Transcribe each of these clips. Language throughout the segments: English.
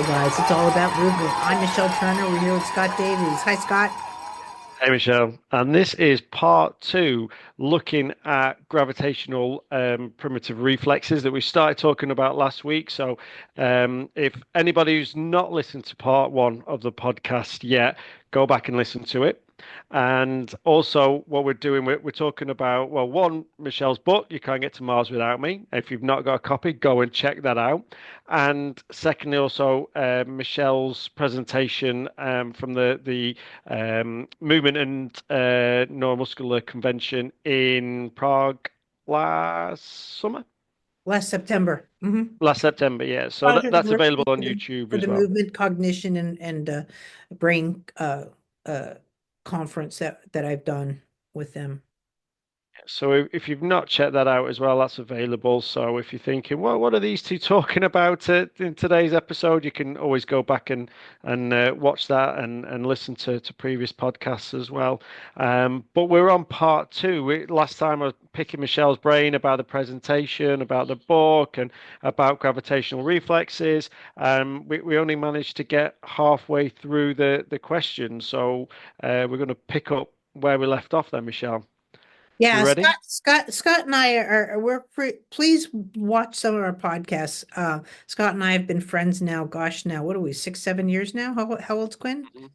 Hi, guys. It's all about movement. I'm Michelle Turner. We're here with Scott Davies. Hi, Scott. Hey Michelle, and this is part two, looking at gravitational primitive reflexes that we started talking about last week. So, if anybody who's not listened to part one of the podcast yet, go back and listen to it. And also, what we're doing, we're talking about, well, one, Michelle's book, You Can't Get to Mars Without Me. If you've not got a copy, go and check that out. And secondly, also Michelle's presentation from the Movement and Neuromuscular Convention in Prague last summer, Last September. last September. Yeah, so Project that's available working on YouTube for as the well. movement, cognition, and brain uh, conference that I've done with them. So if you've not checked that out as well, that's available. So if you're thinking, well, what are these two talking about in today's episode, you can always go back and watch that and listen to previous podcasts as well. But we're on part two. Last time I was picking Michelle's brain about the presentation, about the book, and about gravitational reflexes. We only managed to get halfway through the questions, so we're going to pick up where we left off there, Michelle. We Yeah, ready? Scott and I we're please watch some of our podcasts. Scott and I have been friends now. Gosh, now what are we? 6, 7 years now? How old's Quinn? Mhm.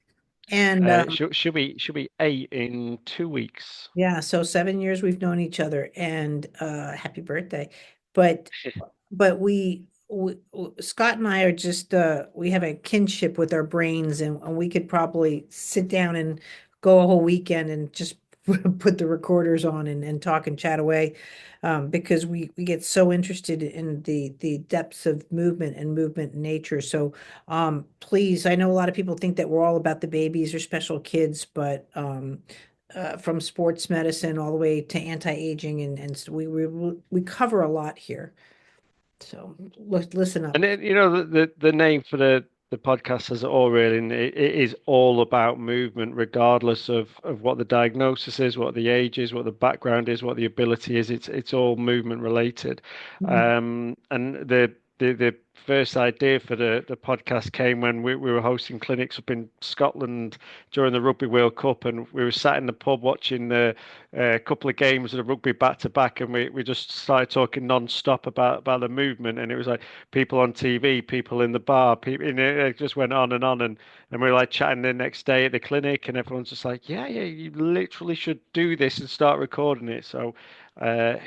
And Should be 8 in 2 weeks. yeah, so 7 years we've known each other, and happy birthday. But but Scott and I are just we have a kinship with our brains, and we could probably sit down and go a whole weekend and just put the recorders on and talk and chat away, because we get so interested in the depths of movement and movement in nature. So please, I know a lot of people think that we're all about the babies or special kids, but from sports medicine all the way to anti-aging, and so we cover a lot here. So listen up. And the name for the podcast says it all really, and it is all about movement, regardless of what the diagnosis is, what the age is, what the background is, what the ability is. It's all movement related. Mhm. And the first idea for the podcast came when we were hosting clinics up in Scotland during the Rugby World Cup, and we were sat in the pub watching the couple of games of the rugby back to back, and we just started talking non-stop about the movement, and it was like people on TV, people in the bar, people, and it just went on and on, and we were like chatting the next day at the clinic, and everyone's just like, yeah, yeah, you literally should do this and start recording it. So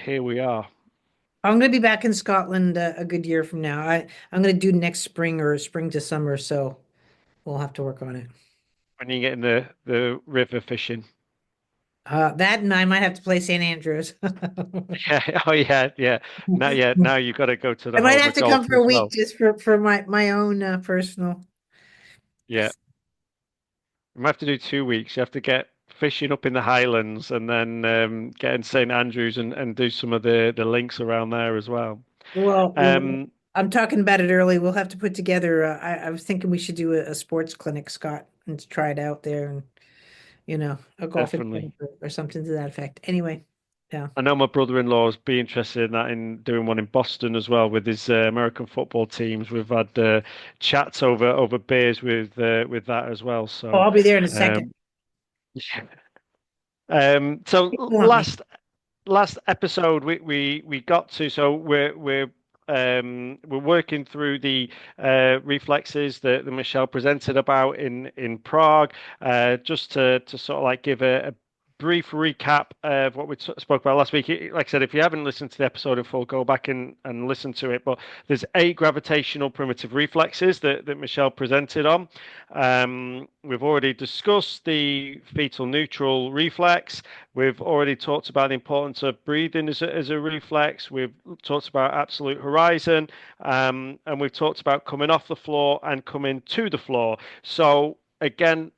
here we are. I'm going to be back in Scotland a good year from now. I'm going to do next spring or spring to summer, so we'll have to work on it. When you get in the river fishing. That, and I might have to play St. Andrews. Yeah. Oh, yeah. Yeah. Now, yeah. Now you've got to go to I the might home have of to golf come for a as week well. just for my own personal. Yeah. You might have to do 2 weeks. You have to get fishing up in the Highlands and then get in St. Andrews and do some of the links around there as well. Well, Um, I'm talking about it early. We'll have to put together. I was thinking we should do a sports clinic, Scott, and try it out there, and a golfing clinic Definitely. or something to that effect. Anyway, yeah. I know my brother-in-law's be interested in that, in doing one in Boston as well with his American football teams. We've had chats over beers with that as well. Oh, So, I'll be there in a second. um, yeah. So You want me? last episode we got to, so we're working through the reflexes that Michelle presented about in Prague, just to sort of like give a brief recap of what we spoke about last week. Like I said, if you haven't listened to the episode in full, go back and listen to it. But there's 8 gravitational primitive reflexes that Michelle presented on. We've already discussed the fetal neutral reflex. We've already talked about the importance of breathing as a reflex. We've talked about absolute horizon, and we've talked about coming off the floor and coming to the floor. So again,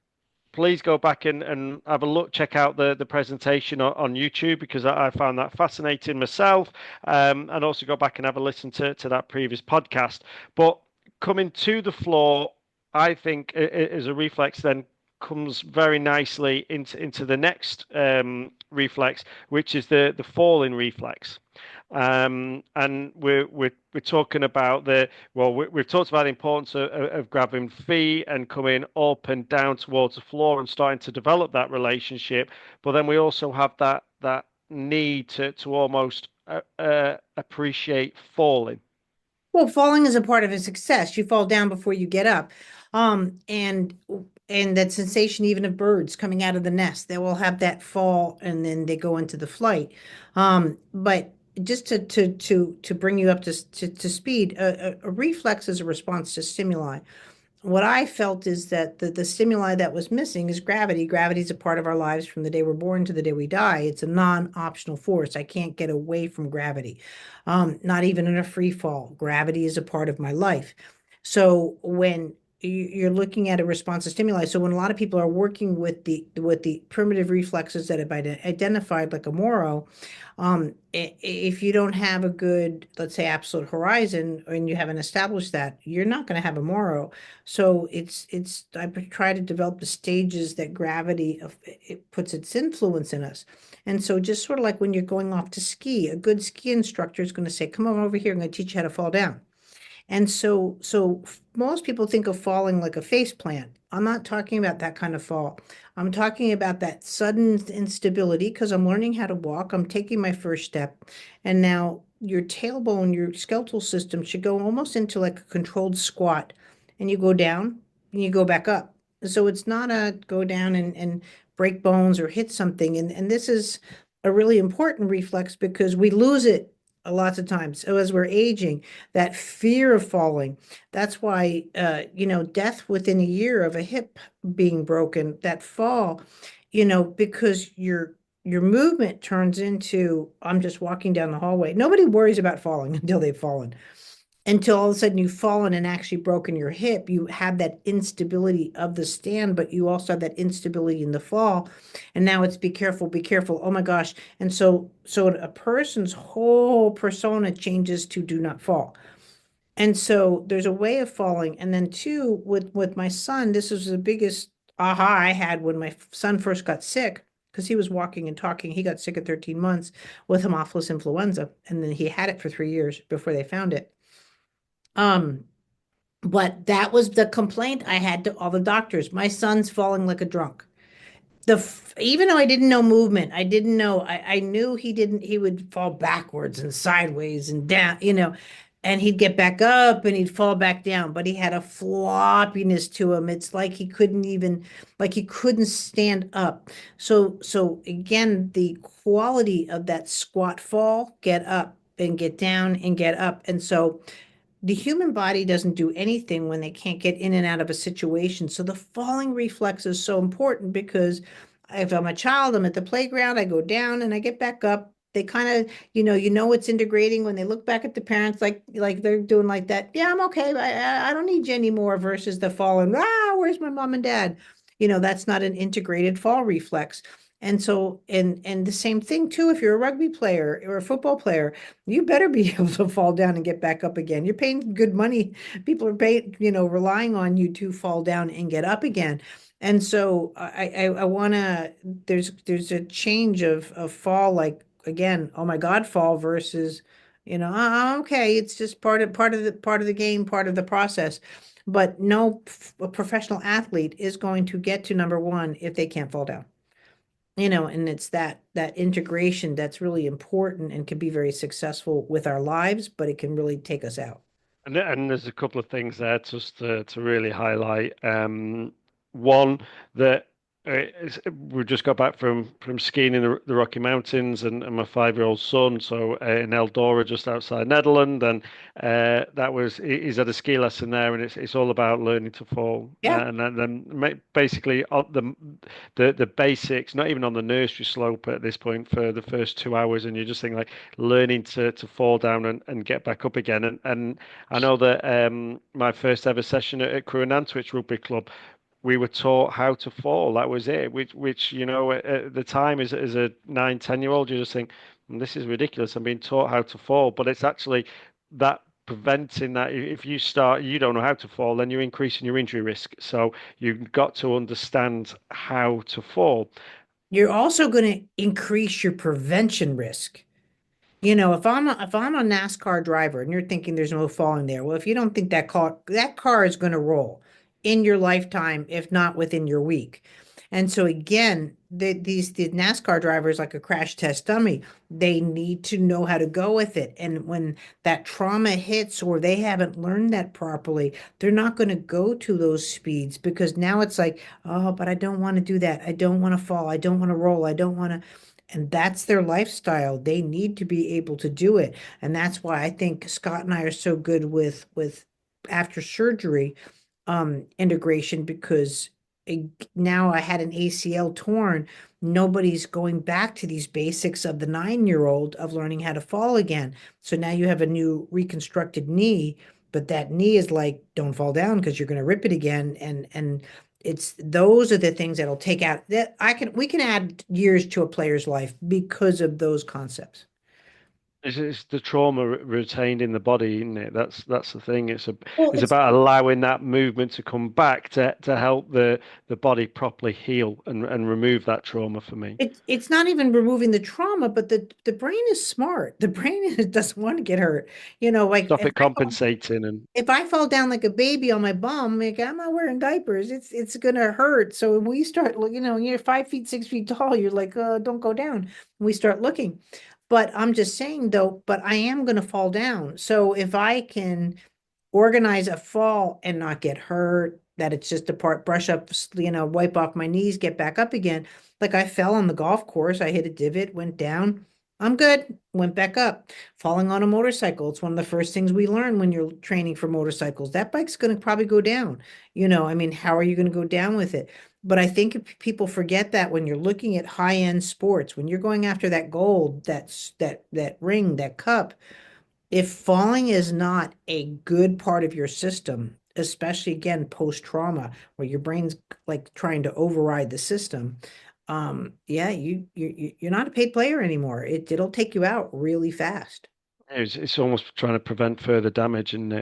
please go back and have a look, check out the presentation on YouTube, because I found that fascinating myself, and also go back and have a listen to that previous podcast. But coming to the floor, I think, as a reflex, then comes very nicely into the next reflex, which is the falling reflex. And we're talking about we've talked about the importance of grabbing feet and coming up and down towards the floor and starting to develop that relationship. But then we also have that need to almost appreciate falling. Well, falling is a part of a success. You fall down before you get up. And that sensation even of birds coming out of the nest, they will have that fall and then they go into the flight. But just to bring you up to speed, a reflex is a response to stimuli. What I felt is that the stimuli that was missing is gravity. Gravity is a part of our lives from the day we're born to the day we die. It's a non-optional force. I can't get away from gravity. Not even in a free fall. Gravity is a part of my life. So when you're looking at a response to stimuli, so when a lot of people are working with the primitive reflexes that have been identified, like a Moro, if you don't have a good, let's say, absolute horizon, and you haven't established that, you're not going to have a Moro. So I try to develop the stages that gravity of it puts its influence in us. And so just sort of like when you're going off to ski, a good ski instructor is going to say, "Come on over here, I'm going to teach you how to fall down." And so most people think of falling like a face plant. I'm not talking about that kind of fall. I'm talking about that sudden instability because I'm learning how to walk. I'm taking my first step. And now your tailbone, your skeletal system should go almost into like a controlled squat. And you go down and you go back up. So it's not a go down and break bones or hit something. And this is a really important reflex because we lose it a lots of times. So as we're aging, that fear of falling. That's why, death within a year of a hip being broken, that fall, because your movement turns into, I'm just walking down the hallway. Nobody worries about falling until they've fallen. Until all of a sudden you've fallen and actually broken your hip, you have that instability of the stand, but you also have that instability in the fall. And now it's be careful, be careful. Oh my gosh. And so a person's whole persona changes to do not fall. And so there's a way of falling. And then two, with my son, this was the biggest aha I had when my son first got sick, because he was walking and talking. He got sick at 13 months with Haemophilus influenza, and then he had it for 3 years before they found it. Um, but that was the complaint I had to all the doctors. My son's falling like a drunk. Even though I didn't know movement, I didn't know, I knew he would fall backwards and sideways and down, and he'd get back up and he'd fall back down, but he had a floppiness to him. It's like he couldn't stand up. So again, the quality of that squat fall, get up and get down and get up. And so the human body doesn't do anything when they can't get in and out of a situation. So the falling reflex is so important because if I'm a child, I'm at the playground, I go down and I get back up. They kind of, it's integrating when they look back at the parents like they're doing like that. Yeah, I'm okay. I don't need you anymore versus the falling. Where's my mom and dad? That's not an integrated fall reflex. And so, and the same thing too, if you're a rugby player or a football player, you better be able to fall down and get back up again. You're paying good money. People are paying, relying on you to fall down and get up again. And so I want to, there's a change of fall, like again, oh my God, fall versus, okay, it's just part of the game, part of the process. But no professional athlete is going to get to number one if they can't fall down. And it's that integration that's really important and can be very successful with our lives, but it can really take us out. And there's a couple of things there just to really highlight. One that we just got back from skiing in the Rocky Mountains, and my 5-year-old son, so in Eldora, just outside Netherlands, and he's had a ski lesson there, and it's all about learning to fall, Yeah. and then basically the basics, not even on the nursery slope at this point for the first 2 hours, and you're just thinking like learning to fall down and get back up again, and I know that my first ever session at Crewe and Nantwich Rugby Club, we were taught how to fall. That was it. Which at the time, as a 9, 10-year-old, you just think, this is ridiculous. I'm being taught how to fall, but it's actually that preventing that. If you don't know how to fall, then you're increasing your injury risk. So you've got to understand how to fall. You're also going to increase your prevention risk. If I'm a NASCAR driver and you're thinking there's no falling there, well, if you don't think that car is going to roll in your lifetime, if not within your week. And so again, the NASCAR drivers like a crash test dummy. They need to know how to go with it. And when that trauma hits or they haven't learned that properly, they're not going to go to those speeds because now it's like, oh, but I don't want to do that. I don't want to fall. I don't want to roll. I don't want to. And that's their lifestyle. They need to be able to do it. And that's why I think Scott and I are so good with after surgery integration because now I had an ACL torn. Nobody's going back to these basics of the 9-year-old of learning how to fall again. So now you have a new reconstructed knee, but that knee is like, don't fall down because you're going to rip it again. And it's those are the things that'll take out that we can add years to a player's life because of those concepts. It's the trauma retained in the body, isn't it? That's the thing. Well, It's about allowing that movement to come back to help the body properly heal and remove that trauma for me. it's not even removing the trauma, but the brain is smart. The brain doesn't want to get hurt. Like Stop it compensating and if I fall down like a baby on my bum, like I'm not wearing diapers, it's gonna hurt. So when we start you're 5 feet, 6 feet tall, you're like, don't go down. And we start looking. But I'm just saying though, but I am gonna fall down. So if I can organize a fall and not get hurt, that it's just a part, brush up, wipe off my knees, get back up again. Like I fell on the golf course, I hit a divot, went down. I'm good, went back up. Falling on a motorcycle, it's one of the first things we learn when you're training for motorcycles. That bike's going to probably go down. I mean, how are you going to go down with it? But I think if people forget that when you're looking at high-end sports, when you're going after that gold, that ring, that cup, if falling is not a good part of your system, especially again post-trauma, where your brain's like trying to override the system, yeah, you're not a paid player anymore. It'll take you out really fast. it's almost trying to prevent further damage, and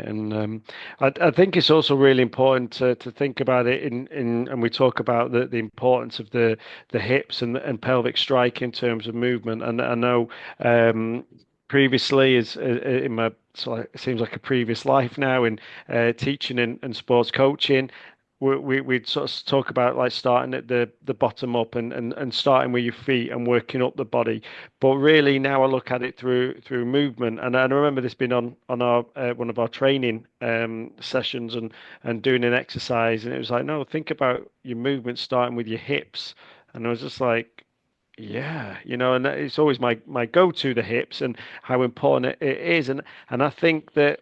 I think it's also really important to think about it and we talk about the importance of the hips and pelvic strike in terms of movement. And I know previously is in my it seems like a previous life now in teaching and sports coaching. We'd sort of talk about like starting at the bottom up and starting with your feet and working up the body. But really now I look at it through movement. And I remember this being on our one of our training sessions and doing an exercise. And it was like, no, think about your movement starting with your hips. And I was just like, yeah, and it's always my go-to, the hips and how important it is. And I think that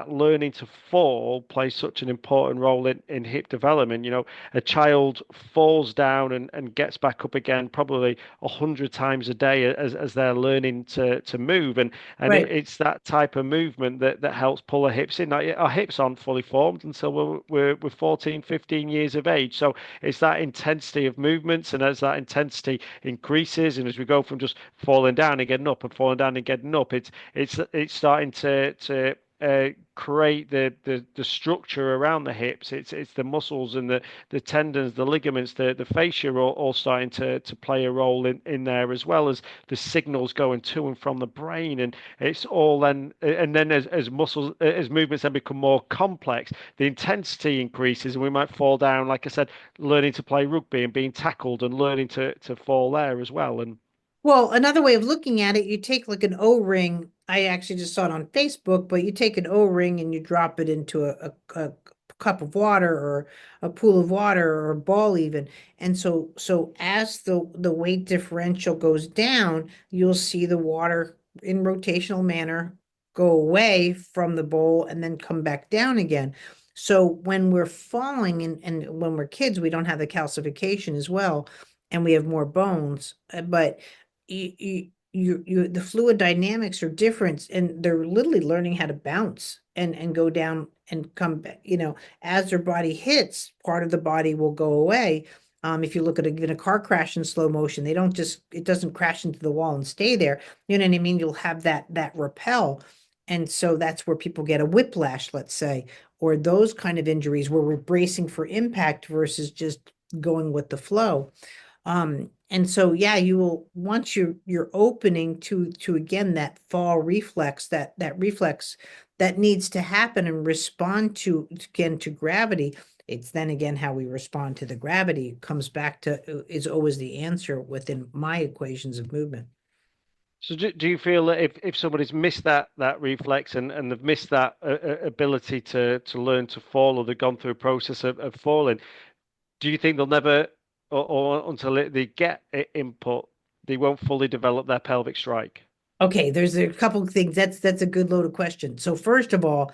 learning to fall plays such an important role in hip development. A child falls down and gets back up again probably 100 times a day as they're learning to move. And Right. it's that type of movement that helps pull our hips in. Like, our hips aren't fully formed until we're 14, 15 years of age. So it's that intensity of movements, and as that intensity increases, and as we go from just falling down and getting up and falling down and getting up, it's starting to create the structure around the hips. It's the muscles and the tendons, the ligaments, the fascia are all starting to play a role in there, as well as the signals going to and from the brain. And it's all then as muscles as movements then become more complex, the intensity increases, and we might fall down, like I said, learning to play rugby and being tackled and learning to fall there as well. And Well, another way of looking at it, you take like an O-ring. I actually just saw it on Facebook, but you take an O-ring and you drop it into a cup of water or a pool of water or a ball even. And so as the weight differential goes down, you'll see the water in rotational manner go away from the bowl and then come back down again. So when we're falling and when we're kids, we don't have the calcification as well, and we have more bones. But the fluid dynamics are different, and they're literally learning how to bounce and go down and come back. As their body hits, part of the body will go away. If you look at in a car crash in slow motion, it doesn't crash into the wall and stay there. You know what I mean? You'll have that repel. And so that's where people get a whiplash, let's say, or those kind of injuries where we're bracing for impact versus just going with the flow. And so, yeah, you will once you're opening to again that fall reflex, that reflex that needs to happen and respond to again to gravity. It's then again how we respond to the gravity comes back to is always the answer within my equations of movement. So do you feel that if somebody's missed that reflex and they've missed that ability to learn to fall, or they've gone through a process of falling, do you think they'll never, or until they get input, they won't fully develop their pelvic strike? Okay, there's a couple of things. That's a good loaded question. So first of all,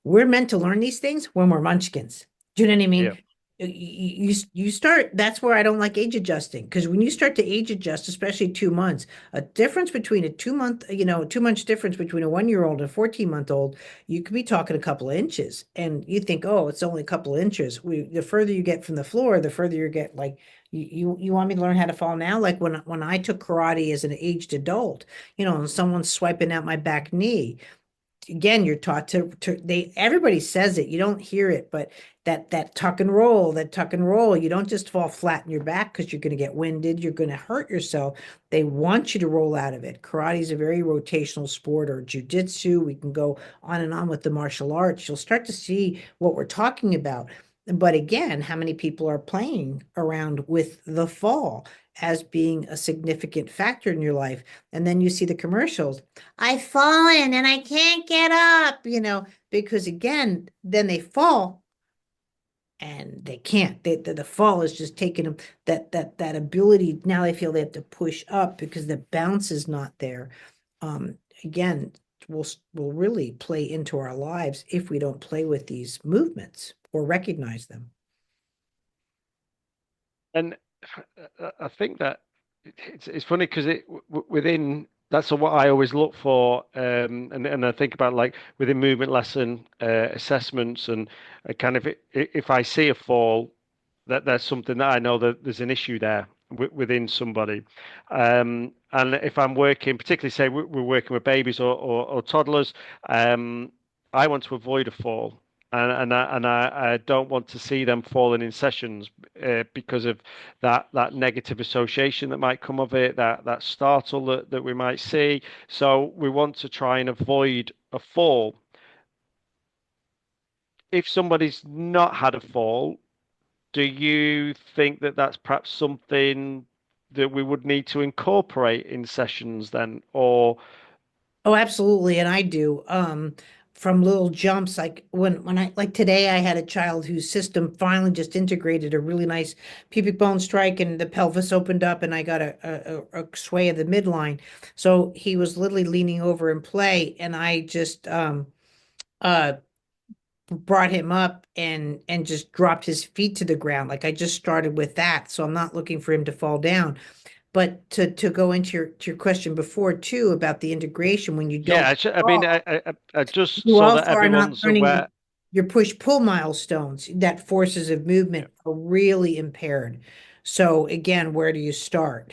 we're meant to learn these things when we're munchkins. Do you know what I Yeah. mean? You start, that's where I don't like age adjusting, because when you start to age adjust, especially 2 months, a difference between a 2 month, 2 months difference between a 1 year old and a 14-month old, you could be talking a couple of inches. And you think, oh, it's only a couple of inches. The further you get from the floor, the further you get like you want me to learn how to fall now? Like when I took karate as an aged adult, and someone's swiping out my back knee, again, you're taught to they everybody says it, you don't hear it, but that tuck and roll, you don't just fall flat in your back because you're going to get winded, you're going to hurt yourself. They want you to roll out of it. Karate is a very rotational sport, or jujitsu. We can go on and on with the martial arts. You'll start to see what we're talking about. But again, how many people are playing around with the fall as being a significant factor in your life? And then you see the commercials. I've fallen and I can't get up, because again, then they fall and they can't. The fall is just taking them that ability. Now they feel they have to push up because the bounce is not there. Again, will really play into our lives if we don't play with these movements or recognize them. And I think that it's funny because within that's what I always look for, and I think about like within movement lesson assessments, and kind of if I see a fall, that there's something that I know that there's an issue there within somebody, and if I'm working, particularly say we're working with babies or toddlers, I want to avoid a fall. And I don't want to see them falling in sessions because of that negative association that might come of it, that startle that we might see. So we want to try and avoid a fall. If somebody's not had a fall, do you think that that's perhaps something that we would need to incorporate in sessions then, or Oh, absolutely. And I do. From little jumps, like when I like today, I had a child whose system finally just integrated a really nice pubic bone strike, and the pelvis opened up, and I got a sway of the midline. So he was literally leaning over in play, and I just uh brought him up and just dropped his feet to the ground. Like I just started with that. So I'm not looking for him to fall down. But to go into your question before too about the integration when you yeah, don't I mean, fall, I just you so that also are not everyone's learning aware. your push-pull milestones, that forces of Yeah. movement are really impaired. So again, where do you start?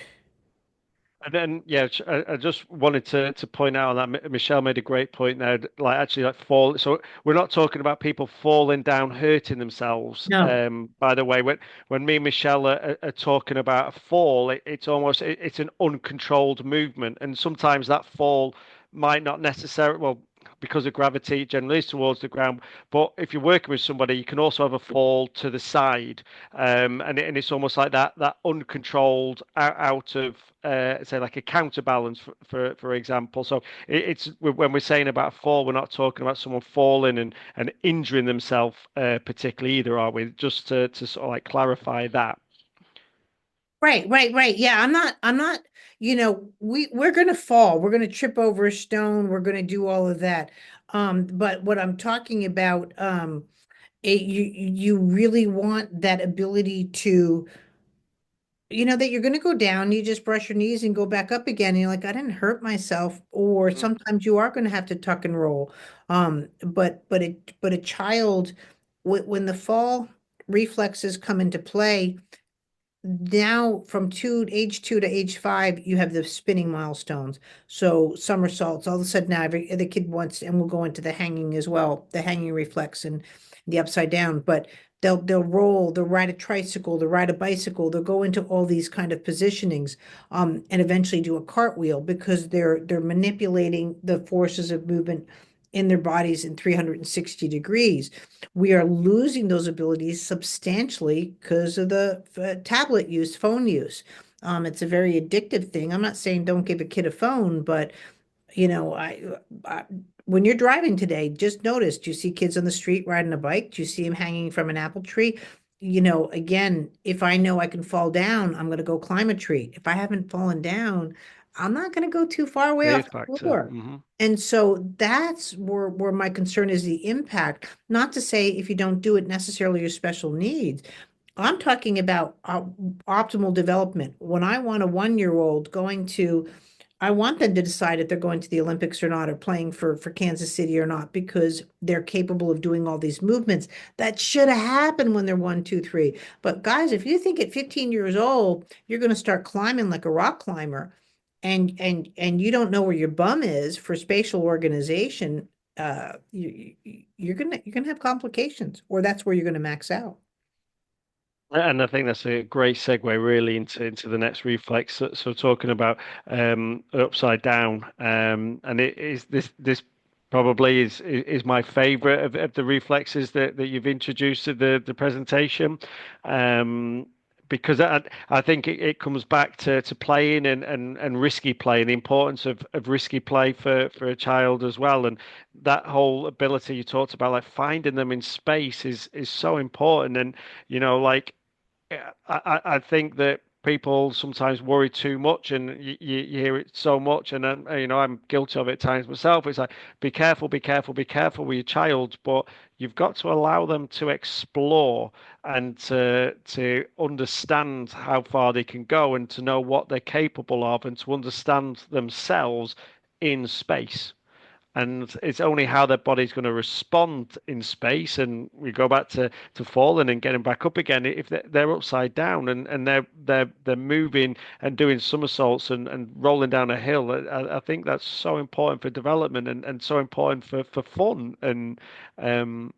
And then, yeah, I just wanted to point out that Michelle made a great point there. Like, actually, like fall. So we're not talking about people falling down, hurting themselves. No. By the way, when me and Michelle are talking about a fall, it's almost it's an uncontrolled movement, and sometimes that fall might not necessarily, well, because of gravity, it generally is towards the ground. But if you're working with somebody, you can also have a fall to the side, and it's almost like that uncontrolled out of say like a counterbalance for example. So it's when we're saying about a fall, we're not talking about someone falling and injuring themselves particularly either, are we? Just to sort of like clarify that. Right. Yeah, I'm not, we're gonna fall, we're gonna trip over a stone, we're gonna do all of that. But what I'm talking about, you really want that ability to, that you're gonna go down, you just brush your knees and go back up again, and you're like, I didn't hurt myself, or Mm. sometimes you are gonna have to tuck and roll. But a child, when the fall reflexes come into play, now from age 2 to age 5, you have the spinning milestones. So somersaults, all of a sudden now every the kid wants, and we'll go into the hanging as well, the hanging reflex and the upside down. But they'll roll, they'll ride a tricycle, they'll ride a bicycle, they'll go into all these kind of positionings, and eventually do a cartwheel because they're manipulating the forces of movement in their bodies in 360 degrees. We are losing those abilities substantially because of the tablet use, phone use. It's a very addictive thing. I'm not saying don't give a kid a phone, but I when you're driving today, just notice, do you see kids on the street riding a bike? Do you see them hanging from an apple tree? Again, if I know I can fall down, I'm going to go climb a tree. If I haven't fallen down, I'm not going to go too far away Fear off the factor. floor. And so that's where my concern is the impact. Not to say if you don't do it necessarily your special needs. I'm talking about optimal development. When I want a 1 year old going to I want them to decide if they're going to the Olympics or not, or playing for Kansas City or not, because they're capable of doing all these movements. That should have happened when they're 1, 2, 3. But guys, if you think at 15 years old, you're going to start climbing like a rock climber and you don't know where your bum is for spatial organization, you're gonna have complications, or that's where you're going to max out. And I think that's a great segue really into the next reflex. So talking about upside down, and it is this probably is my favorite of the reflexes that you've introduced to the presentation. Um, because I think it comes back to playing and risky play, and the importance of risky play for a child as well. And that whole ability you talked about, like finding them in space is so important. And like yeah, I think that people sometimes worry too much, and you hear it so much, and I'm guilty of it at times myself. It's like be careful, be careful, be careful with your child, but you've got to allow them to explore and to understand how far they can go, and to know what they're capable of, and to understand themselves in space. And it's only how their body's going to respond in space. And we go back to falling and getting back up again. If they're upside down and they're moving and doing somersaults and rolling down a hill, I think that's so important for development and so important for fun. And um,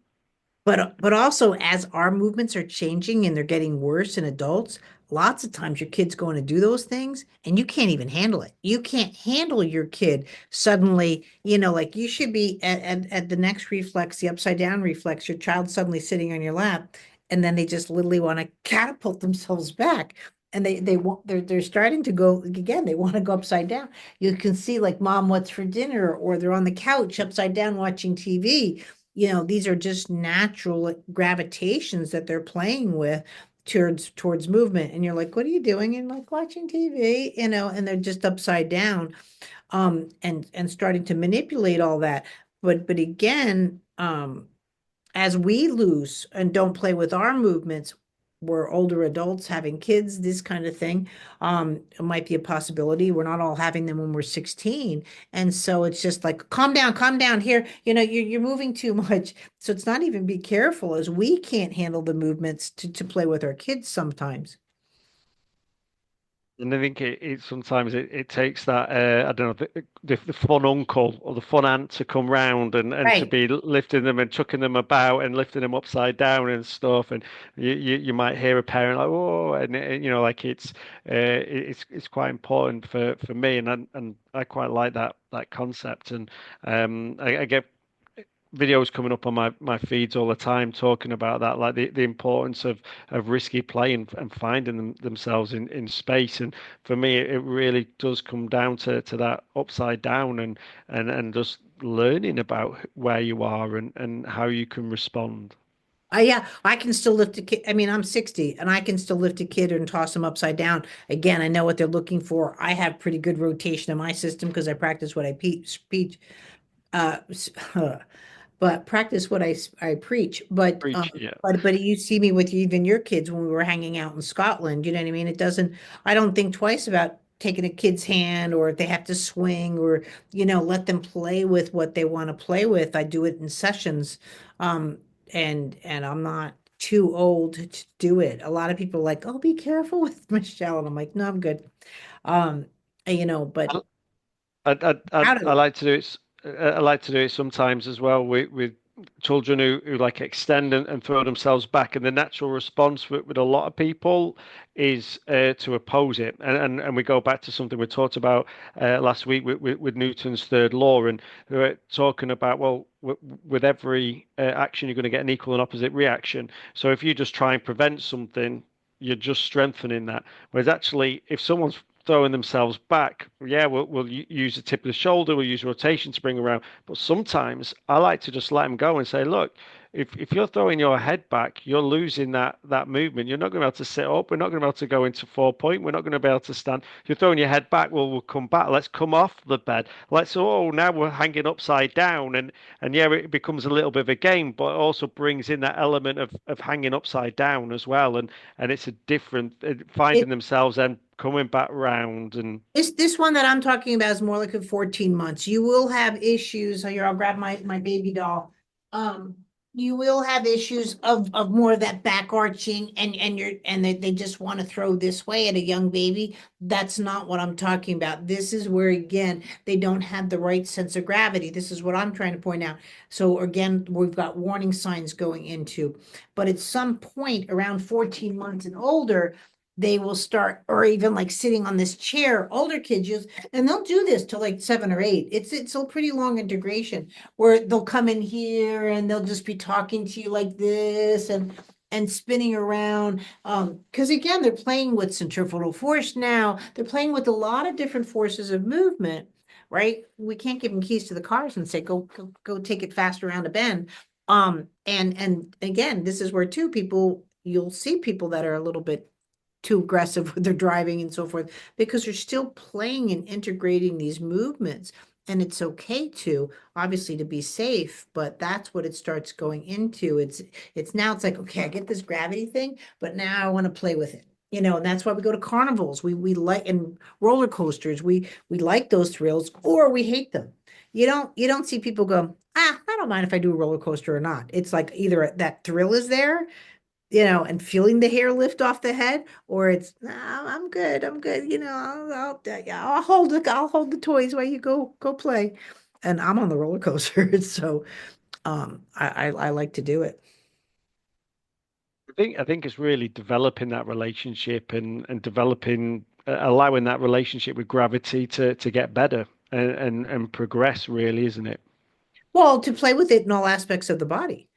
But also as our movements are changing and they're getting worse in adults, lots of times your kid's going to do those things and you can't even handle it. You can't handle your kid suddenly, like you should be at the next reflex, the upside down reflex, your child suddenly sitting on your lap, and then they just literally want to catapult themselves back. And they want they're starting to go again, they want to go upside down. You can see like mom, what's for dinner, or they're on the couch upside down watching TV. These are just natural gravitations that they're playing with towards movement. And you're like, what are you doing? And like watching TV, and they're just upside down, and starting to manipulate all that. But again, as we lose and don't play with our movements, we're older adults having kids, this kind of thing. It might be a possibility. We're not all having them when we're 16. And so it's just like, calm down here. You're moving too much. So it's not even be careful, as we can't handle the movements to play with our kids sometimes. And I think it sometimes it takes that I don't know the fun uncle or the fun aunt to come round and to Right. be lifting them and chucking them about and lifting them upside down and stuff. And you might hear a parent like, oh, and like it's quite important for me, and I quite like that concept. And I get videos coming up on my feeds all the time talking about that, like the importance of risky play and finding themselves in space. And for me, it really does come down to that upside down and just learning about where you are and how you can respond. Yeah, I can still lift a kid. I mean, I'm 60 and I can still lift a kid and toss them upside down. Again, I know what they're looking for. I have pretty good rotation in my system because I practice what I speech. Uh, but practice what I preach. But Preach, yeah. you see me with even your kids when we were hanging out in Scotland. You know what I mean? It doesn't. I don't think twice about taking a kid's hand, or if they have to swing, or let them play with what they want to play with. I do it in sessions, um, and I'm not too old to do it. A lot of people are like, "Oh, be careful with Michelle," and I'm like, "No, I'm good." Um, but I proud of I it. like to do it. I like to do it sometimes as well with children who like extend and throw themselves back, and the natural response with a lot of people is to oppose it. And we go back to something we talked about last week with Newton's third law, and we were talking about, well, with every action, you're going to get an equal and opposite reaction. So if you just try and prevent something, you're just strengthening that. Whereas actually, if someone's throwing themselves back, yeah, we'll use the tip of the shoulder, we'll use rotation to bring around. But sometimes I like to just let them go and say, look, if you're throwing your head back, you're losing that movement. You're not going to be able to sit up. We're not going to be able to go into 4 point. We're not going to be able to stand. If you're throwing your head back, well, we'll come back. Let's come off the bed. Let's, oh, now we're hanging upside down. And yeah, it becomes a little bit of a game, but it also brings in that element of hanging upside down as well. And it's a different, finding It, themselves and coming back round. And this one that I'm talking about is more like a 14 months. You will have issues. So here, I'll grab my baby doll. Um, you will have issues of more of that back arching and they just want to throw this way at a young baby. That's not what I'm talking about. This is where again they don't have the right sense of gravity. This is what I'm trying to point out. So again, we've got warning signs going into, but at some point around 14 months and older they will start, or even like sitting on this chair, older kids use, and they'll do this till like 7 or 8. It's a pretty long integration where they'll come in here and they'll just be talking to you like this and spinning around. Because again, they're playing with centrifugal force now. They're playing with a lot of different forces of movement, right? We can't give them keys to the cars and say, go take it fast around a bend. And again, this is where two people, you'll see people that are a little bit too aggressive with their driving and so forth because they're still playing and integrating these movements. And it's okay to obviously to be safe, but that's what it starts going into. It's now it's like, okay, I get this gravity thing, but now I want to play with it. And that's why we go to carnivals. We like and roller coasters. We like those thrills or we hate them. You don't see people go, I don't mind if I do a roller coaster or not. It's like either that thrill is there, and feeling the hair lift off the head, or it's, nah, I'm good, I'll hold the toys while you go play, and I'm on the roller coaster. So, I like to do it. I think it's really developing that relationship and developing allowing that relationship with gravity to get better and progress really, isn't it? Well, to play with it in all aspects of the body.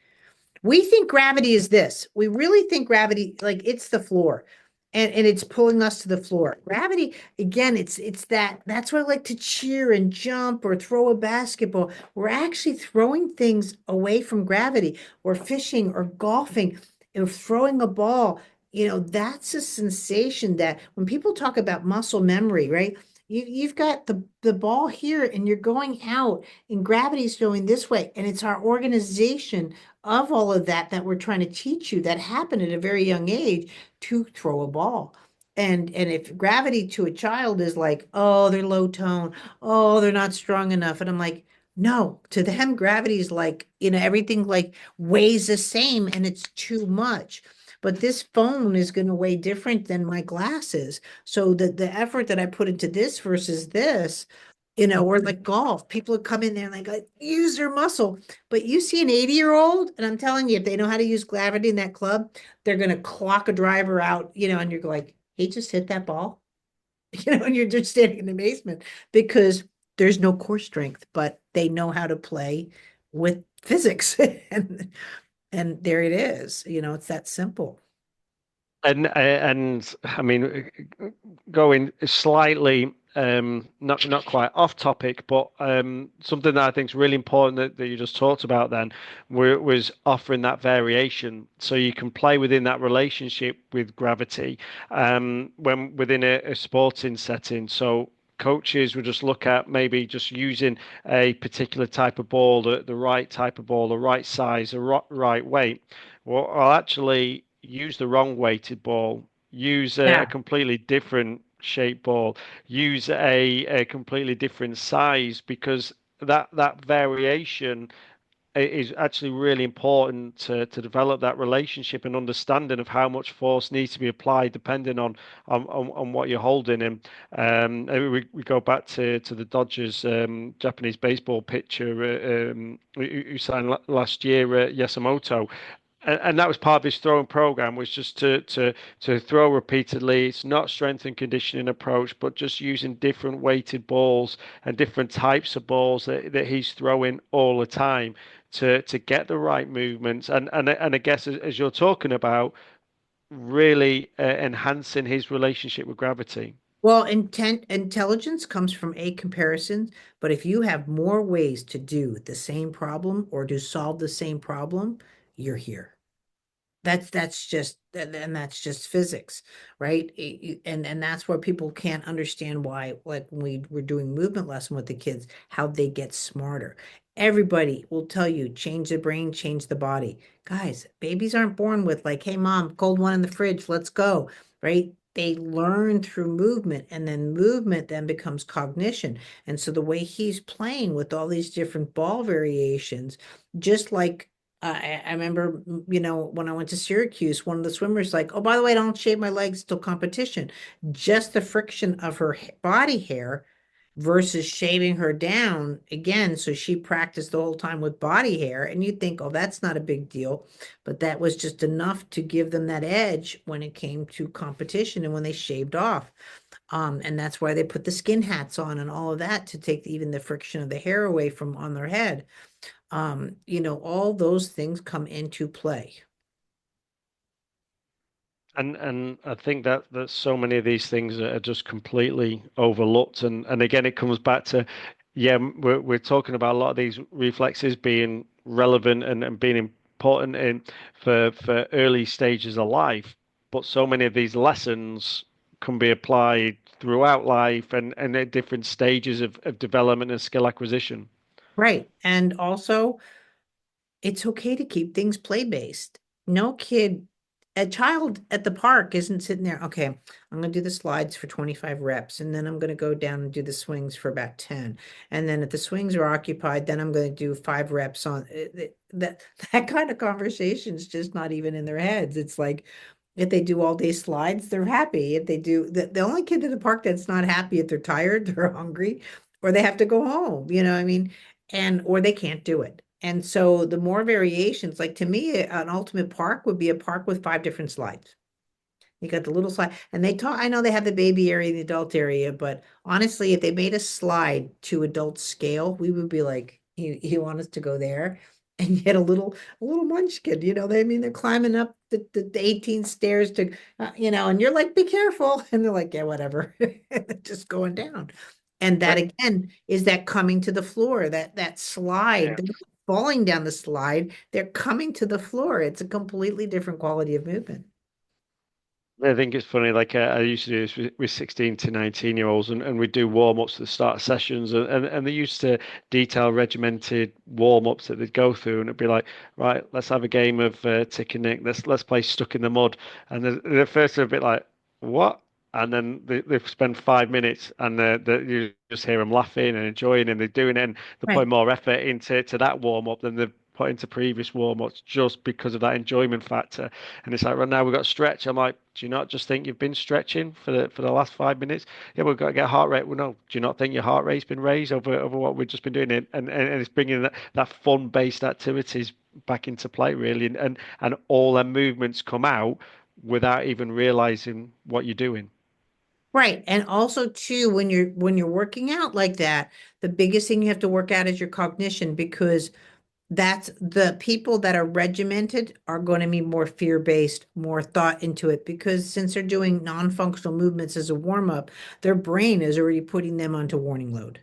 We think gravity is this. We really think gravity, like it's the floor and it's pulling us to the floor. Gravity, again, it's that's why I like to cheer and jump or throw a basketball. We're actually throwing things away from gravity or fishing or golfing or throwing a ball. That's a sensation that when people talk about muscle memory, right? You've got the ball here and you're going out and gravity's going this way. And it's our organization of all of that we're trying to teach you that happened at a very young age to throw a ball. And if gravity to a child is like, oh, they're low tone, oh, they're not strong enough. And I'm like, no, to them, gravity is like, everything like weighs the same and it's too much. But this phone is going to weigh different than my glasses. So the effort that I put into this versus this, or like golf, people would come in there and like use their muscle. But you see an 80-year-old, and I'm telling you, if they know how to use gravity in that club, they're gonna clock a driver out, and you're like, he just hit that ball, and you're just standing in amazement because there's no core strength, but they know how to play with physics. And there it is, it's that simple. And I mean, going slightly not quite off topic, but something that I think is really important that you just talked about then was offering that variation so you can play within that relationship with gravity when within a sporting setting. So coaches would just look at maybe just using a particular type of ball, the right type of ball, the right size, the right weight. Well, I'll actually use the wrong weighted ball, use a Yeah. completely different shape ball, use a completely different size because that variation is actually really important to develop that relationship and understanding of how much force needs to be applied depending on what you're holding. And we go back to the Dodgers Japanese baseball pitcher who signed last year, Yamamoto. And that was part of his throwing program was just to throw repeatedly. It's not strength and conditioning approach, but just using different weighted balls and different types of balls that he's throwing all the time to get the right movements. And I guess as you're talking about, really enhancing his relationship with gravity. Well, intelligence comes from a comparison, but if you have more ways to do the same problem or to solve the same problem, you're here. That's just and that's just physics, right? And that's where people can't understand why, like when we were doing movement lesson with the kids, how they get smarter. Everybody will tell you, change the brain, change the body. Guys, babies aren't born with like, hey mom, cold one in the fridge, let's go, right? They learn through movement, and then movement then becomes cognition. And so the way he's playing with all these different ball variations, just like I remember, when I went to Syracuse, one of the swimmers like, oh, by the way, don't shave my legs till competition. Just the friction of her body hair versus shaving her down again. So she practiced the whole time with body hair. And you think, oh, that's not a big deal. But that was just enough to give them that edge when it came to competition and when they shaved off. And that's why they put the skin hats on and all of that to take even the friction of the hair away from on their head. All those things come into play. And I think that so many of these things are just completely overlooked. And again, it comes back to, yeah, we're talking about a lot of these reflexes being relevant and being important in for early stages of life. But so many of these lessons can be applied throughout life and at different stages of development and skill acquisition. Right. And also, it's okay to keep things play-based. No kid, a child at the park isn't sitting there, okay, I'm going to do the slides for 25 reps, and then I'm going to go down and do the swings for about 10. And then if the swings are occupied, then I'm going to do 5 reps on that. That kind of conversation is just not even in their heads. It's like if they do all day slides, they're happy. If they do, the only kid at the park that's not happy if they're tired, they're hungry, or they have to go home, what I mean? And or they can't do it. And so the more variations, like to me, an ultimate park would be a park with 5 different slides. You got the little slide, and they talk. I know they have the baby area, the adult area, but honestly, if they made a slide to adult scale, we would be like, you want us to go there? And yet a little munchkin, I mean, they're climbing up the 18 stairs to, and you're like, be careful. And they're like, yeah, whatever. Just going down. And that But again is that coming to the floor, that slide, yeah. they're not falling down the slide, they're coming to the floor. It's a completely different quality of movement. I think it's funny. Like I used to do this with 16 to 19-year-olds, and we do warm-ups at the start of sessions, and they used to detail regimented warm-ups that they'd go through, and it'd be like, right, let's have a game of Tick and Nick. Let's play Stuck in the Mud. And the first they're a bit like, what? And then they spend 5 minutes, and you just hear them laughing and enjoying, and they're doing it, and they're Right. putting more effort into that warm-up than they've put into previous warm-ups just because of that enjoyment factor. And it's like, right now we've got to stretch. I'm like, do you not just think you've been stretching for the last 5 minutes? Yeah, we've got to get heart rate. Well, no, do you not think your heart rate's been raised over what we've just been doing? And it's bringing that fun-based activities back into play, really, and all their movements come out without even realizing what you're doing. Right. And also too, when you're working out like that, the biggest thing you have to work out is your cognition, because that's the people that are regimented are going to be more fear-based, more thought into it, because since they're doing non-functional movements as a warm-up, their brain is already putting them onto warning load.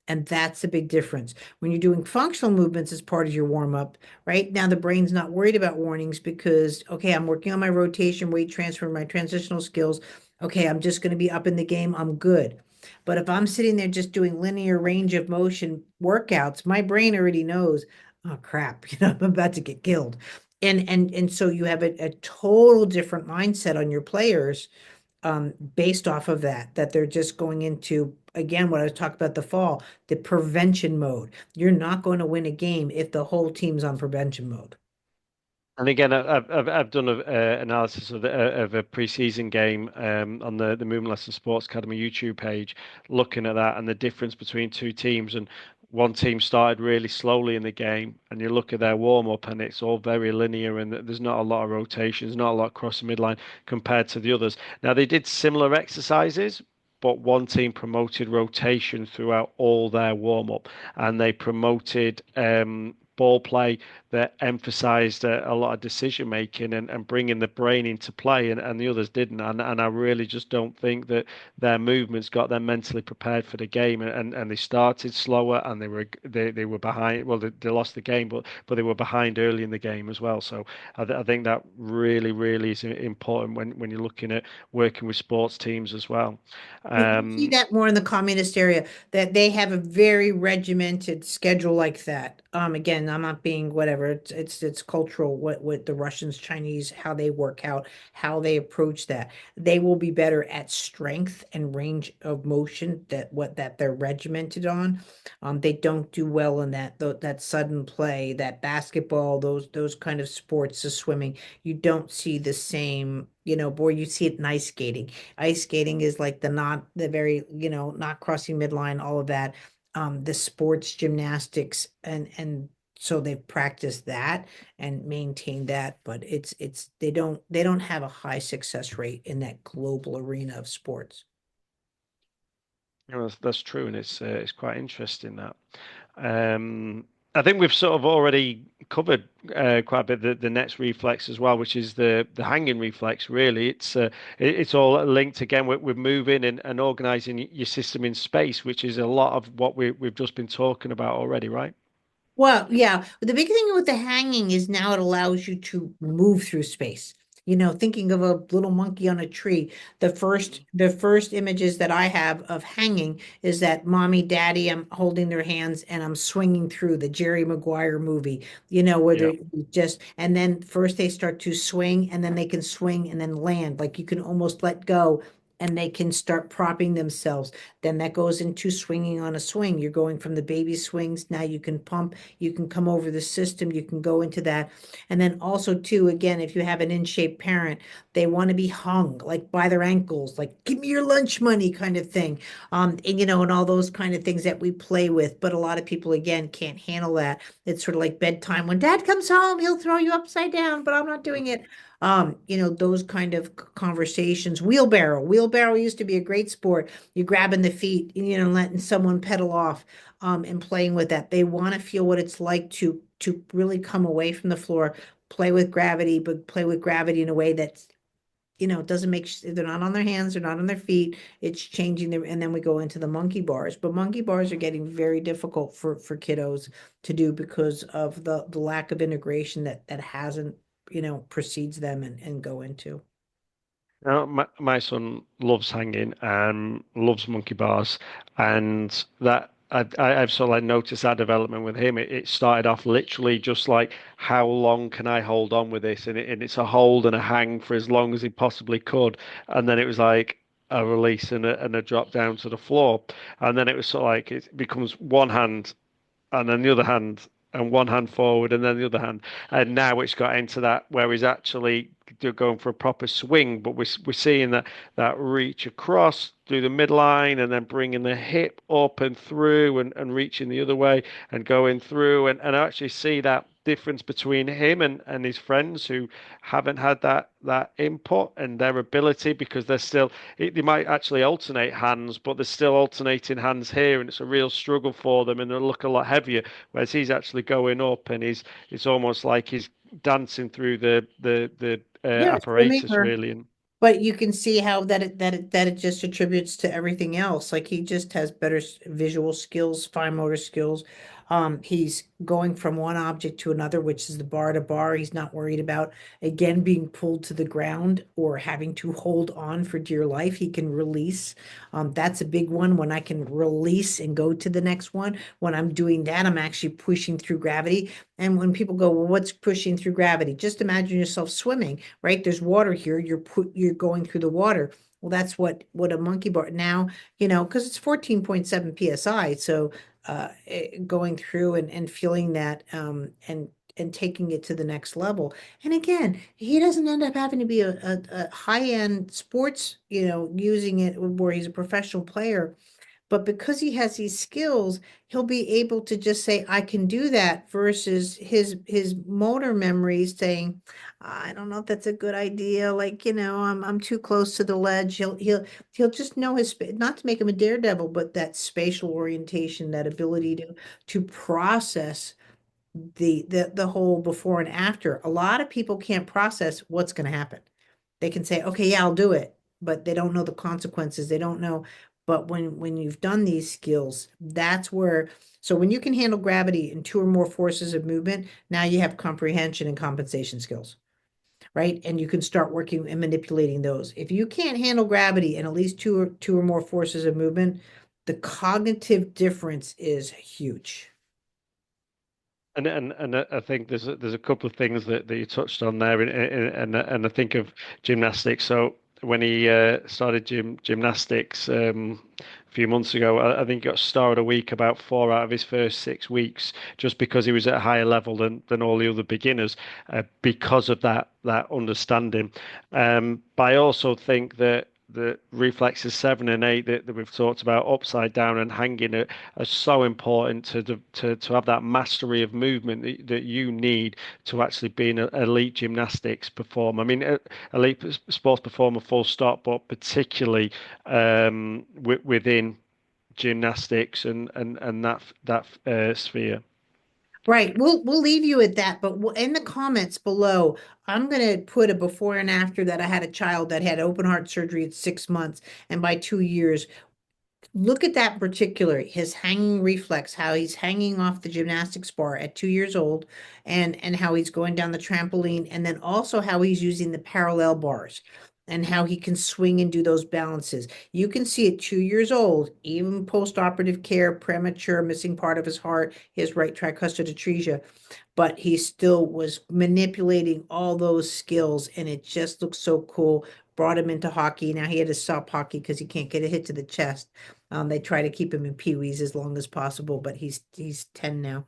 And that's the big difference. When you're doing functional movements as part of your warm-up, right? Now the brain's not worried about warnings because, okay, I'm working on my rotation, weight transfer, my transitional skills. Okay, I'm just going to be up in the game. I'm good. But if I'm sitting there just doing linear range of motion workouts, my brain already knows, oh crap, I'm about to get killed. And so you have a total different mindset on your players based off of that they're just going into again, what I was talking about the fall, the prevention mode. You're not going to win a game if the whole team's on prevention mode. And again, I've done a analysis of a preseason game on the Moon Lesson Sports Academy YouTube page, looking at that and the difference between two teams. And one team started really slowly in the game, and you look at their warm up, and it's all very linear, and there's not a lot of rotations, not a lot crossing midline compared to the others. Now they did similar exercises, but one team promoted rotation throughout all their warm up, and they promoted ball play that emphasized a lot of decision making and bringing the brain into play, and the others didn't. And I really just don't think that their movements got them mentally prepared for the game. And they started slower, and they were behind. Well, they lost the game, but they were behind early in the game as well. So I think that really is important when you're looking at working with sports teams as well. You see Um, that more in the communist area, that they have a very regimented schedule like that. Again, I'm not being whatever. It's cultural. What the Russians, Chinese, how they work out, how they approach that. They will be better at strength and range of motion that they're regimented on. They don't do well in that sudden play, that basketball, those kind of sports, the swimming. You don't see the same. Boy, you see it in ice skating. Ice skating is like the very, not crossing midline, all of that. The sports gymnastics, and so they've practiced that and maintained that, but they don't have a high success rate in that global arena of sports. that's true, and it's quite interesting that. Um, I think we've sort of already covered quite a bit the next reflex as well, which is the hanging reflex. Really, it's all linked again with moving and organizing your system in space, which is a lot of what we've just been talking about already, right? Well, yeah. The big thing with the hanging is now it allows you to move through space. Thinking of a little monkey on a tree, the first images that I have of hanging is that mommy, daddy, I'm holding their hands and I'm swinging through the Jerry Maguire movie, where Yeah. they just, and then first they start to swing and then they can swing and then land. Like you can almost let go and they can start propping themselves. Then that goes into swinging on a swing. You're going from the baby swings. Now you can pump, you can come over the system, you can go into that. And then also too, again, if you have an in-shape parent, they want to be hung like by their ankles, like give me your lunch money kind of thing. And all those kind of things that we play with. But a lot of people again can't handle that. It's sort of like bedtime. When dad comes home, he'll throw you upside down, but I'm not doing it. Those kind of conversations. Wheelbarrow. Wheelbarrow used to be a great sport. You grabbing the feet, letting someone pedal off, and playing with that. They want to feel what it's like to really come away from the floor, play with gravity, but play with gravity in a way that's, doesn't they're not on their hands, they're not on their feet. It's changing them. And then we go into the monkey bars. But monkey bars are getting very difficult for kiddos to do because of the lack of integration that hasn't, precedes them and go into. Now, my son loves hanging and loves monkey bars, and I've sort of like noticed that development with him. It started off literally just like how long can I hold on with this, and it's a hold and a hang for as long as he possibly could, and then it was like a release and a drop down to the floor, and then it was sort of like it becomes one hand and then the other hand and one hand forward and then the other hand. And now it's got into that where he's actually going for a proper swing, but we're seeing that reach across through the midline and then bringing the hip up and through and reaching the other way and going through and I actually see that difference between him and his friends who haven't had that input and their ability because they might actually alternate hands, but they're still alternating hands here, and it's a real struggle for them, and they look a lot heavier. Whereas he's actually going up, and it's almost like he's dancing through the Yeah, swimming apparatus or really. And But you can see how that it just attributes to everything else. Like he just has better visual skills, fine motor skills. He's going from one object to another, which is the bar to bar. He's not worried about again being pulled to the ground or having to hold on for dear life. He can release. That's a big one. When I can release and go to the next one, when I'm doing that, I'm actually pushing through gravity. And when people go, well, what's pushing through gravity? Just imagine yourself swimming, right? There's water here. You're going through the water. Well, that's what a monkey bar now, because it's 14.7 psi. So going through and feeling that and taking it to the next level. And again, he doesn't end up having to be a high-end sports, using it where he's a professional player. But because he has these skills, he'll be able to just say, I can do that versus his motor memory saying, I don't know if that's a good idea. Like, I'm too close to the ledge. He'll just know not to make him a daredevil, but that spatial orientation, that ability to process the whole before and after. A lot of people can't process what's going to happen. They can say, okay, yeah, I'll do it, but they don't know the consequences. They don't know. But when you've done these skills, that's where, so when you can handle gravity and two or more forces of movement, now you have comprehension and compensation skills, right? And you can start working and manipulating those. If you can't handle gravity and at least two or more forces of movement, the cognitive difference is huge. And I think there's a couple of things that you touched on there, and I think of gymnastics. So when he started gymnastics a few months ago, I think he got star of the week about 4 out of his first 6 weeks, just because he was at a higher level than all the other beginners, because of that understanding. But I also think that the reflexes 7 and 8 that we've talked about, upside down and hanging, are so important to have that mastery of movement that you need to actually be an elite gymnastics performer. I mean, elite sports performer, full stop, but particularly within gymnastics and that sphere. Right. We'll leave you at that, but in the comments below, I'm gonna put a before and after that I had a child that had open heart surgery at 6 months, and by 2 years, look at that in particular, his hanging reflex, how he's hanging off the gymnastics bar at 2 years old, and how he's going down the trampoline, and then also how he's using the parallel bars and how he can swing and do those balances. You can see at 2 years old, even post-operative care, premature, missing part of his heart, his right tricuspid atresia, but he still was manipulating all those skills, and it just looks so cool. Brought him into hockey. Now he had to stop hockey because he can't get a hit to the chest. They try to keep him in peewees as long as possible, but he's 10 now.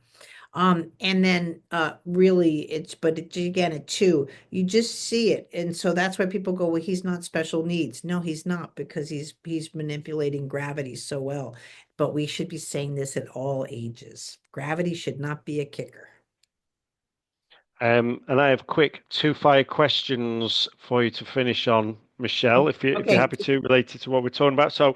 And then really again at 2, you just see it. And so that's why people go, well, he's not special needs. No, he's not, because he's manipulating gravity so well. But we should be saying this at all ages. Gravity should not be a kicker. And I have quick two fire questions for you to finish on, Michelle, if you're Okay. happy to, related to what we're talking about. So,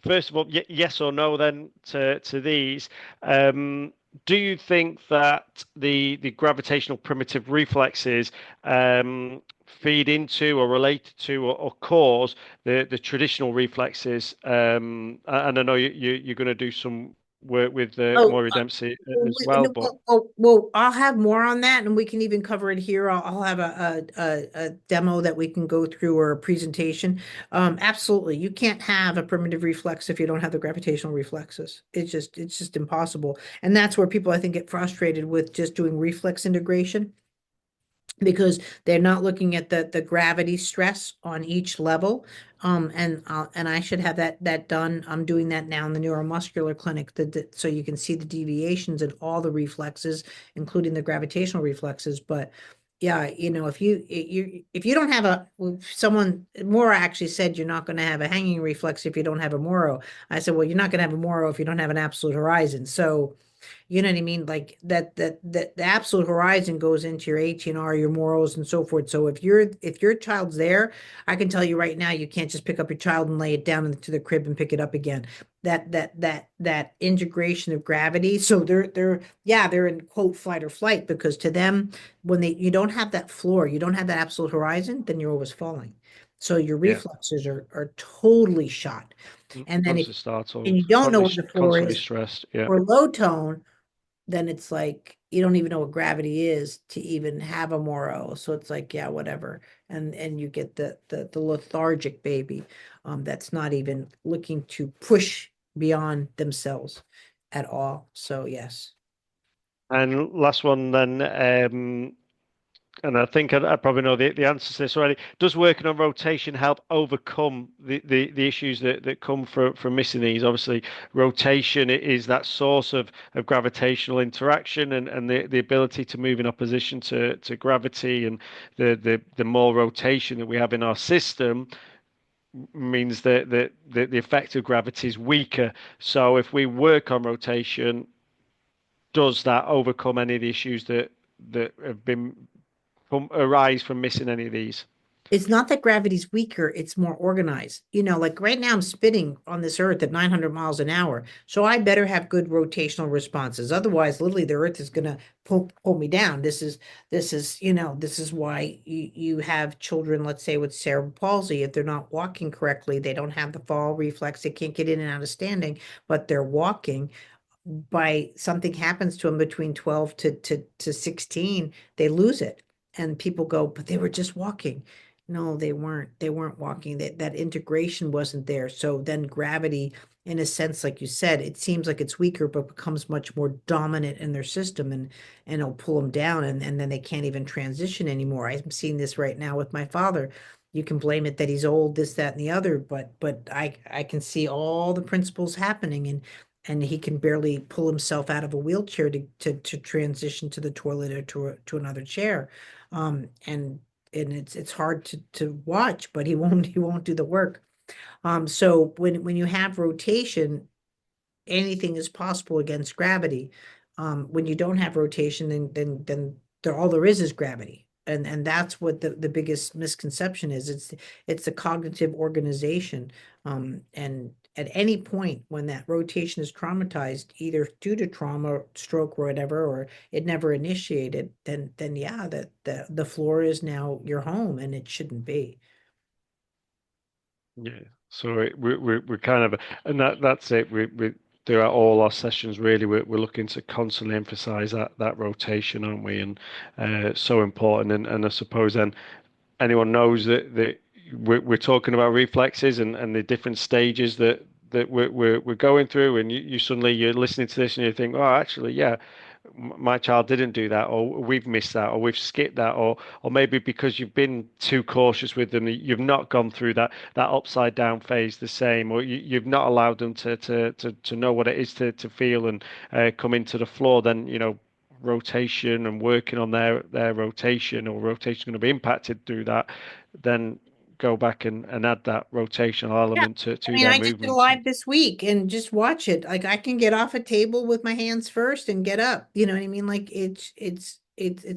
first of all, yes or no then to these. Um, do you think that the gravitational primitive reflexes feed into or relate to or cause the traditional reflexes? And I know you're going to do some work with Oh, Moira Dempsey as well, no, but I'll have more on that, and we can even cover it here. I'll have a demo that we can go through, or a presentation. Absolutely, you can't have a primitive reflex if you don't have the gravitational reflexes. It's just impossible, and that's where people I think get frustrated with just doing reflex integration, because they're not looking at the gravity stress on each level. And I should have that done. I'm doing that now in the neuromuscular clinic, so you can see the deviations in all the reflexes, including the gravitational reflexes. But yeah, if you don't have someone, Mora actually said you're not going to have a hanging reflex if you don't have a Moro. I said, well, you're not going to have a Moro if you don't have an absolute horizon. So you know what I mean? Like that the absolute horizon goes into your ATNR, your morals, and so forth. So if your child's there, I can tell you right now, you can't just pick up your child and lay it down into the crib and pick it up again. That integration of gravity. So they're in quote flight or flight, because to them, when you don't have that floor, you don't have that absolute horizon, then you're always falling. So your yeah. reflexes are totally shot. And then if Constant startle, and you don't know where constantly the floor constantly is stressed. Yeah, for low tone, then it's like you don't even know what gravity is to even have a Moro. So it's like, yeah, whatever. And you get the lethargic baby, that's not even looking to push beyond themselves at all. So yes. and last one then. And I think I probably know the answer to this already. Does working on rotation help overcome the issues that come from missing these? Obviously, rotation is that source of gravitational interaction and the ability to move in opposition to gravity, and the more rotation that we have in our system means that the effect of gravity is weaker. So if we work on rotation, does that overcome any of the issues that have been arise from missing any of these? It's not that gravity's weaker, it's more organized. Like right now I'm spinning on this earth at 900 miles an hour. So I better have good rotational responses. Otherwise, literally the earth is going to pull me down. This is why you have children, let's say with cerebral palsy, if they're not walking correctly, they don't have the fall reflex, they can't get in and out of standing, but they're walking by something happens to them between 12 to 16, they lose it. And people go, but they were just walking. No, they weren't. They weren't walking. That integration wasn't there. So then gravity, in a sense, like you said, it seems like it's weaker, but becomes much more dominant in their system and it'll pull them down and then they can't even transition anymore. I'm seeing this right now with my father. You can blame it that he's old, this, that, and the other, but I can see all the principles happening and he can barely pull himself out of a wheelchair to transition to the toilet or to another chair. And it's hard to watch, but he won't do the work. So when you have rotation, anything is possible against gravity. When you don't have rotation, then all there is gravity. And that's what the biggest misconception is. It's the cognitive organization. And at any point when that rotation is traumatized, either due to trauma, stroke, or whatever, or it never initiated, then yeah, that the floor is now your home and it shouldn't be. Yeah. So we're kind of, and that's it. We throughout all our sessions, really, we're looking to constantly emphasize that rotation, aren't we? And so important. And I suppose then anyone knows that we're talking about reflexes and the different stages that we're going through, and you suddenly you're listening to this and you think, oh, actually, yeah, my child didn't do that, or we've missed that, or we've skipped that, or maybe because you've been too cautious with them, you've not gone through that upside down phase the same, or you've not allowed them to know what it is to feel and come into the floor. Then rotation and working on their rotation, or rotation going to be impacted through that, then go back and add that rotational Yeah. element I to mean, their I just did a movements. live this week and just watch it. Like I can get off a table with my hands first and get up. You know what I mean? Like it's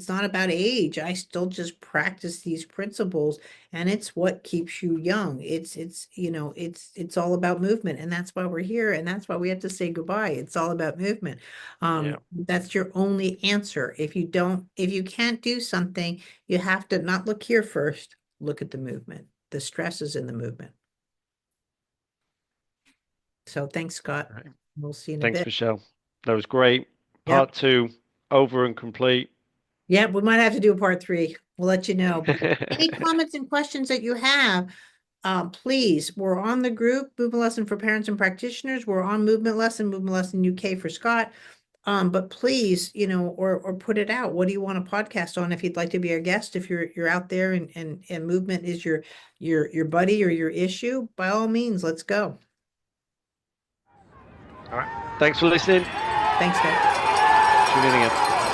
not about age. I still just practice these principles and it's what keeps you young. It's all about movement and that's why we're here and that's why we have to say goodbye. It's all about movement. Yeah. That's your only answer. If you can't do something, you have to not look here first, look at the movement. The stress is in the movement. So thanks, Scott. Right. We'll see you in a Thanks, bit. Michelle. That was great. Yep. Part two, over and complete. Yep. We might have to do a part three. We'll let you know. But any comments and questions that you have, please, we're on the group Movement Lesson for Parents and Practitioners. We're on Movement Lesson UK for Scott. But please, or put it out. What do you want a podcast on if you'd like to be our guest? If you're out there and movement is your buddy or your issue, by all means, let's go. All right. Thanks for listening. Thanks, guys. Tune in again.